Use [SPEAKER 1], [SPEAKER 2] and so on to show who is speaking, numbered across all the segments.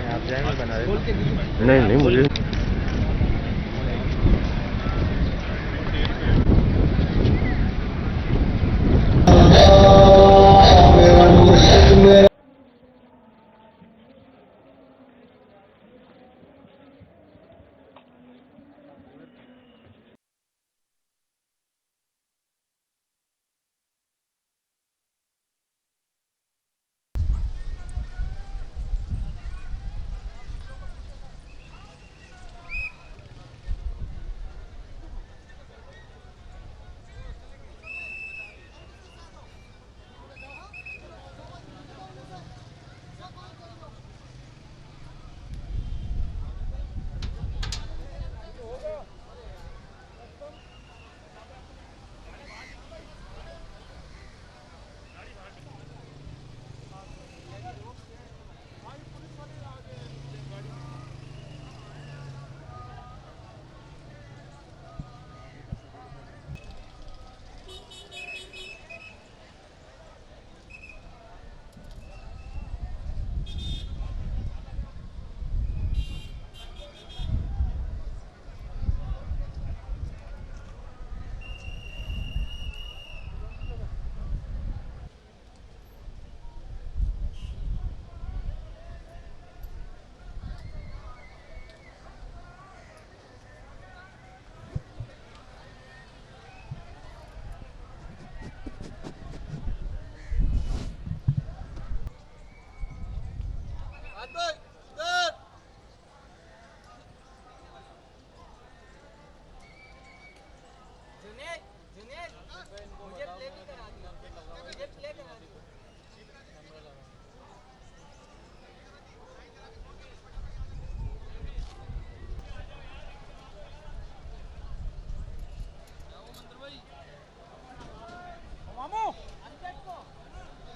[SPEAKER 1] आप जाएंगे बना रहे?
[SPEAKER 2] नहीं नहीं मुझे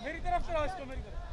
[SPEAKER 3] मेरी तरफ से इसको मेरी तरफ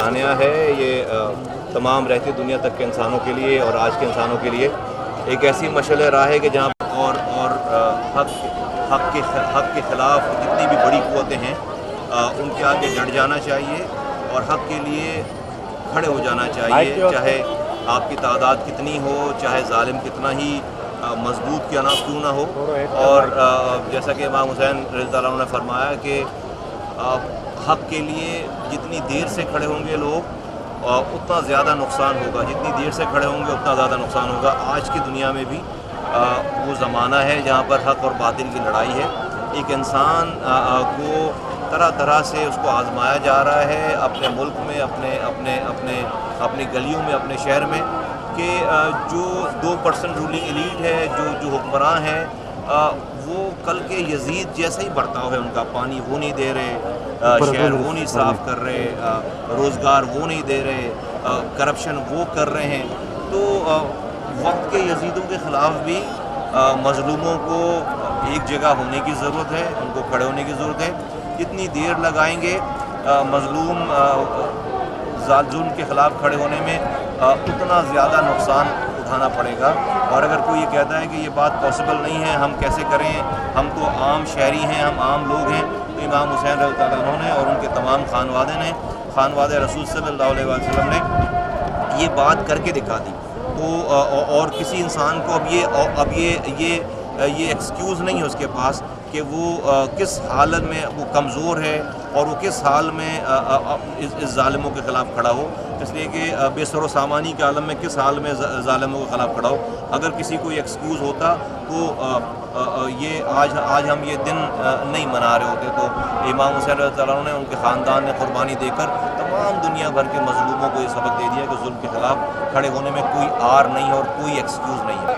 [SPEAKER 1] बयानिया है ये तमाम रहती दुनिया तक के इंसानों के लिए और आज के इंसानों के लिए एक ऐसी मशअल राह है कि जहाँ और हक़ के ख़िलाफ़ जितनी भी बड़ी क़ुव्वतें हैं उनके आगे डट जाना चाहिए और हक़ के लिए खड़े हो जाना चाहिए, चाहे आपकी तादाद कितनी हो, चाहे ज़ालिम कितना ही मजबूत क्यों ना हो। और जैसा कि इमाम हुसैन रज़ियल्लाहु अन्हु ने फरमाया कि हक़ के लिए जितनी देर से खड़े होंगे लोग उतना ज़्यादा नुकसान होगा, जितनी देर से खड़े होंगे उतना ज़्यादा नुकसान होगा। आज की दुनिया में भी वो ज़माना है जहाँ पर हक़ और बातिल की लड़ाई है। एक इंसान को तरह तरह से उसको आज़माया जा रहा है अपने मुल्क में, अपनी गलियों में, अपने शहर में, कि जो 2% रूलिंग एलीट है, जो हुक्मरान हैं, वो कल के यजीद जैसा ही बर्ताव है उनका। पानी वो नहीं दे रहे, शहर वो नहीं साफ़ कर रहे, रोज़गार वो नहीं दे रहे, करप्शन वो कर रहे हैं। तो वक्त के यजीदों के ख़िलाफ़ भी मज़लूमों को एक जगह होने की ज़रूरत है, उनको खड़े होने की ज़रूरत है। जितनी देर लगाएंगे मज़लूम जुल्म के ख़िलाफ़ खड़े होने में उतना ज़्यादा नुकसान उठाना पड़ेगा। और अगर कोई ये कहता है कि ये बात पॉसिबल नहीं है, हम कैसे करें, हम तो आम शहरी हैं, हम आम लोग हैं, तो इमाम हुसैन रज़ियल्लाहु अन्हु ने और उनके तमाम खानवादे रसूल सल्लल्लाहु अलैहि वसल्लम ने ये बात करके दिखा दी। तो और किसी इंसान को अब ये एक्सक्यूज़ नहीं है उसके पास कि वो किस हालत में वो कमज़ोर है और वो किस हाल में इस ज़ालिमों के ख़िलाफ़ खड़ा हो। इसलिए कि बेसर व सामानी के आलम में किस हाल में ज़ालिमों के ख़िलाफ़ खड़ा हो। अगर किसी को ये एक्सक्यूज़ होता तो ये आज हम ये दिन नहीं मना रहे होते। तो इमाम हुसैन रज़ियल्लाहु अन्हु ने, उनके ख़ानदान ने क़ुरबानी देकर तमाम दुनिया भर के मज़लूमों को ये सबक दे दिया कि जुल्म के ख़िलाफ़ खड़े होने में कोई आर नहीं है और कोई एक्सक्यूज़ नहीं है।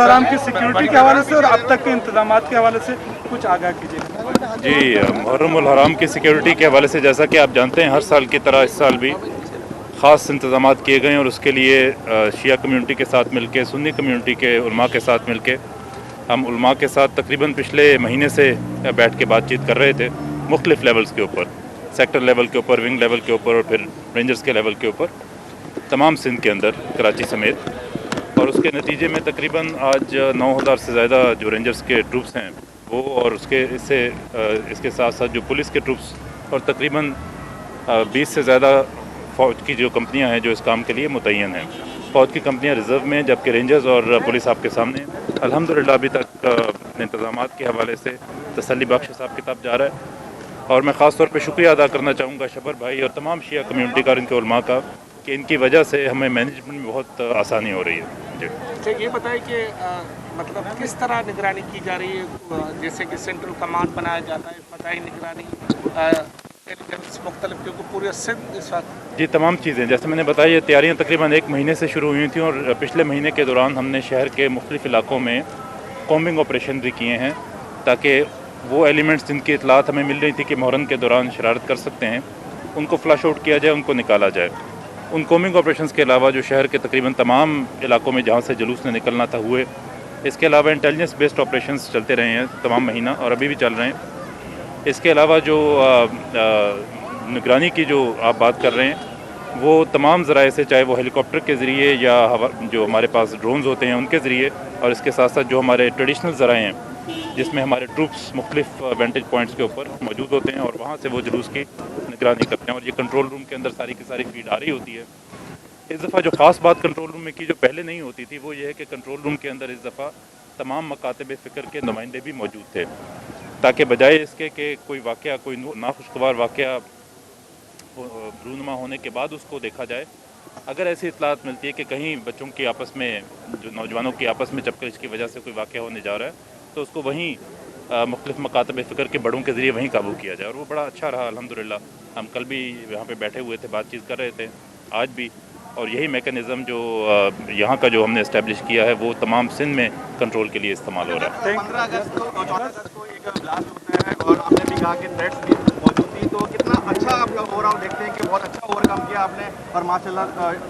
[SPEAKER 3] आराम की सिक्योरिटी के हवाले से और अब तक के इंतजाम के हवाले से कुछ आगाह कीजिएगा।
[SPEAKER 2] जी, मुहर्रम हराम की सिक्योरिटी के हवाले से जैसा कि आप जानते हैं हर साल की तरह इस साल भी ख़ास इंतजाम किए गए हैं और उसके लिए शिया कम्यूनिटी के साथ मिलके सुन्नी कम्यूनिटी के उलमा के साथ मिलके हम उलमा के साथ तकरीबन पिछले महीने से बैठ के बातचीत कर रहे थे मुख्तलिफ़ लेवल्स के ऊपर, सेक्टर लेवल के ऊपर, विंग लेवल के ऊपर और फिर रेंजर्स के लेवल के ऊपर तमाम सिंध के अंदर, कराची समेत। और उसके नतीजे में तकरीबन आज 9000 से ज़्यादा जो रेंजर्स के ट्रूप्स हैं वो और इसके साथ साथ जो पुलिस के ट्रूप्स और तकरीबन 20 से ज़्यादा फ़ौज की जो कंपनियां हैं जो इस काम के लिए मुतय्यन हैं। फ़ौज की कंपनियां रिज़र्व में, जबकि रेंजर्स और पुलिस आपके सामने। अल्हम्दुलिल्लाह अभी तक इंतजाम के हवाले से तसल्ली बख्श हिसाब किताब जा रहा है और मैं ख़ास तौर पे शुक्रिया अदा करना चाहूँगा शबर भाई और तमाम शिया कम्यूनिटी का और इनके उलमा का कि इनकी वजह से हमें मैनेजमेंट में बहुत आसानी हो रही है। जी,
[SPEAKER 4] अच्छा ये बताएं कि मतलब किस तरह निगरानी की जा रही है, जैसे कि सेंट्रल कमांड बनाया जाता है, फतही निगरानी, इंटेलिजेंस मुख्तलिफ, क्योंकि पूरे सिंध इस वक्त।
[SPEAKER 2] जी, तमाम चीज़ें जैसे मैंने बताया ये तैयारियाँ तकरीबन 1 महीने से शुरू हुई थी और पिछले महीने के दौरान हमने शहर के मुख्तलिफ़ इलाकों में कॉम्बिंग ऑपरेशन भी किए हैं ताकि वो एलिमेंट्स जिनकी इतलात हमें मिल रही थी कि मुहर्रम के दौरान शरारत कर सकते हैं उनको फ्लश आउट किया जाए, उनको निकाला जाए। उन कॉम्बिंग ऑपरेशंस के अलावा जो शहर के तकरीबन तमाम इलाकों में जहाँ से जुलूस ने निकलना था हुए, इसके अलावा इंटेलिजेंस बेस्ड ऑपरेशंस चलते रहे हैं तमाम महीना और अभी भी चल रहे हैं। इसके अलावा जो निगरानी की जो आप बात कर रहे हैं वो तमाम ज़राए से, चाहे वो हेलीकॉप्टर के ज़रिए या जो हमारे पास ड्रोन्स होते हैं उनके ज़रिए, और इसके साथ साथ जो हमारे ट्रेडिशनल ज़राए हैं जिसमें हमारे ट्रूप्स मुख्तलिफ वेंटेज पॉइंट्स के ऊपर मौजूद होते हैं और वहाँ से वो जुलूस की निगरानी करते हैं और ये कंट्रोल रूम के अंदर सारी की सारी फीड आ रही होती है। इस दफ़ा जो ख़ास बात कंट्रोल रूम में की जो पहले नहीं होती थी वो ये है कि कंट्रोल रूम के अंदर इस दफ़ा तमाम मकातब फ़िक्र के नुमाइंदे भी मौजूद थे ताकि बजाय इसके कि कोई वाक़या, कोई नाखुशगवार वाक़या रूनुमा होने के बाद उसको देखा जाए, अगर ऐसी इतलात मिलती है कि कहीं बच्चों की आपस में, जो नौजवानों की आपस में चपकलिश की वजह से कोई वाक़या होने जा रहा है तो उसको वहीं मुख्तलिफ मकातब फ़िक्र के बड़ों के ज़रिए वहीं काबू किया जाए और वो बड़ा अच्छा रहा अल्हम्दुलिल्लाह। हम कल भी यहाँ पे बैठे हुए थे, बातचीत कर रहे थे, आज भी, और यही मेकनिज़म जो यहाँ का जो हमने इस्टेब्लिश किया है वो तमाम सिंध में कंट्रोल के लिए इस्तेमाल हो रहा है।
[SPEAKER 5] 15 अगस्त को और 14 अगस्त को एक ब्लास्ट होता है और आपने भी कहा कि थ्रेट्स भी मौजूद थी, तो कितना अच्छा आपका ओवरऑल देखते हैं कि बहुत अच्छा ओवरकम किया आपने और माशाल्लाह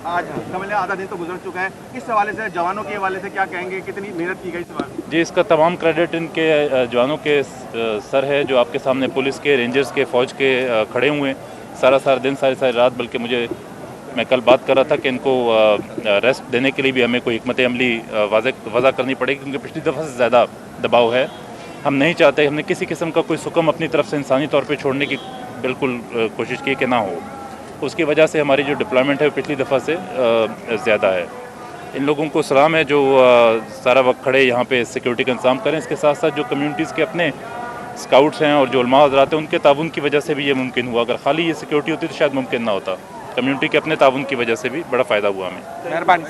[SPEAKER 5] आज कमले आधा दिन तो गुजर चुका है। इस हवाले से, जवानों के हवाले से क्या कहेंगे, कितनी मेहनत की गई इस बार?
[SPEAKER 2] जी, इसका तमाम क्रेडिट इनके जवानों के सर है जो आपके सामने पुलिस के, रेंजर्स के, फ़ौज के खड़े हुए हैं सारा दिन, सारी रात। बल्कि मैं कल बात कर रहा था कि इनको रेस्ट देने के लिए भी हमें कोई हिकमत अमली वज़ा करनी पड़ेगी क्योंकि पिछली दफ़ा से ज़्यादा दबाव है। हम नहीं चाहते, हमने किसी किस्म का कोई सुकम अपनी तरफ से इंसानी तौर पे छोड़ने की बिल्कुल कोशिश की कि ना हो। उसकी वजह से हमारी जो डिप्लॉयमेंट है वो पिछली दफ़ा से ज़्यादा है। इन लोगों को सलाम है जो सारा वक्त खड़े यहाँ पे सिक्योरिटी का इंतजाम करें। इसके साथ साथ जो कम्यूनिटीज़ के अपने स्काउट्स हैं और जो उलमा हज़रात हैं उनके ताउन की वजह से भी ये मुमकिन हुआ। अगर खाली ये सिक्योरिटी होती तो शायद मुमकिन ना होता। कम्युनिटी के अपने ताउन की वजह से भी बड़ा फ़ायदा हुआ हमें।
[SPEAKER 4] मेहरबानी।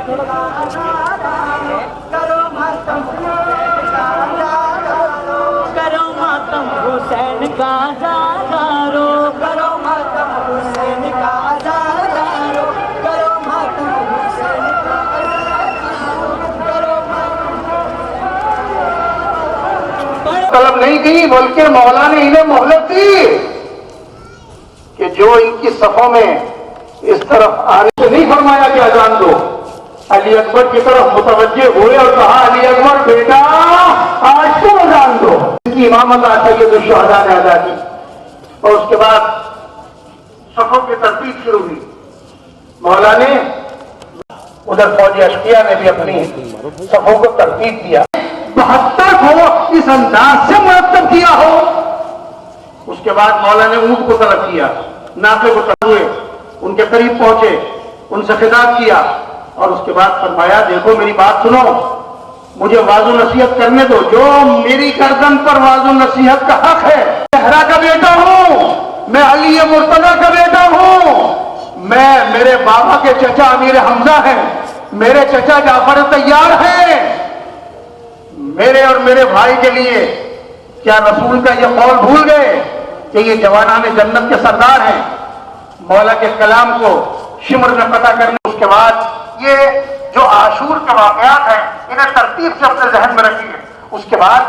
[SPEAKER 6] मातम हुसैन का आज़ादारो, करो मातम हुसैन का आज़ादारो, करो मातम हुसैन का आज़ादारो, करो
[SPEAKER 7] तलब नहीं की, बल्कि मौला ने इन्हें मोहलत दी कि जो इनकी सफों में इस तरफ आने से नहीं फरमाया कि अजान दो। अली अकबर की तरफ मुतवज्जे हुए और कहा, अली अकबर बेटा आज तो अजान दो। इनकी इमामत सैयद शुहदा ने अदा की और उसके बाद सफों की तरतीब शुरू हुई। मौला ने उधर फौजी अशकिया ने भी अपनी सफों को तरतीब दिया। 72 को इस अंदाज से मुरतब किया हो। उसके बाद मौला ने ऊंट को तलब किया, नाके को तलब हुए, उनके करीब पहुंचे, उनसे खिताब किया और उसके बाद फरमाया, देखो मेरी बात सुनो, मुझे वाज़ो नसीहत करने दो। जो मेरी गर्दन पर वाज़ो नसीहत का हक है, ज़हरा का बेटा हूं, मैं अली मुर्तज़ा का बेटा हूं, मैं मेरे बाबा के चचा अमीर हमजा हैं, मेरे चचा जाफर तैयार हैं। मेरे और मेरे भाई के लिए क्या रसूल का ये कौल भूल गए कि ये जवानान जन्नत के सरदार हैं? मौला के कलाम को शिमर में पता करने, उसके बाद ये जो आशूर के वाकयात हैं इन्हें तरतीब से अपने जहन में रखिए। उसके बाद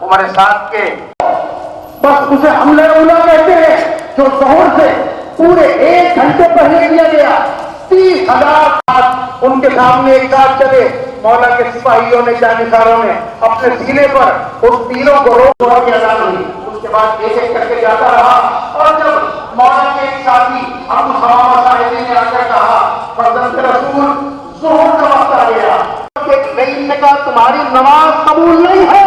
[SPEAKER 7] उमर साद के बस उसे हमले उला कहते हैं, जो जोहर से पूरे 1 घंटे पहले किया गया। 30,000 उनके सामने एक साथ चले। मौला के सिपाहियों ने, जानिसारों ने अपने सीने पर उस तीनों को रोक के अदा हुई। उसके बाद एक एक करके जाता रहा और जब मौला के एक साथी अबू सलामा साहिब ने आकर कहा, फर्जंद रसूल ज़ोहर का वक्त आ गया, ने कहा तुम्हारी नमाज कबूल नहीं है।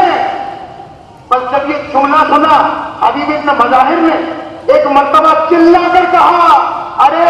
[SPEAKER 7] बस जब ये जुमला सुना, हबीब इब्न मज़ाहिर ने एक मर्तबा चिल्लाकर कहा, अरे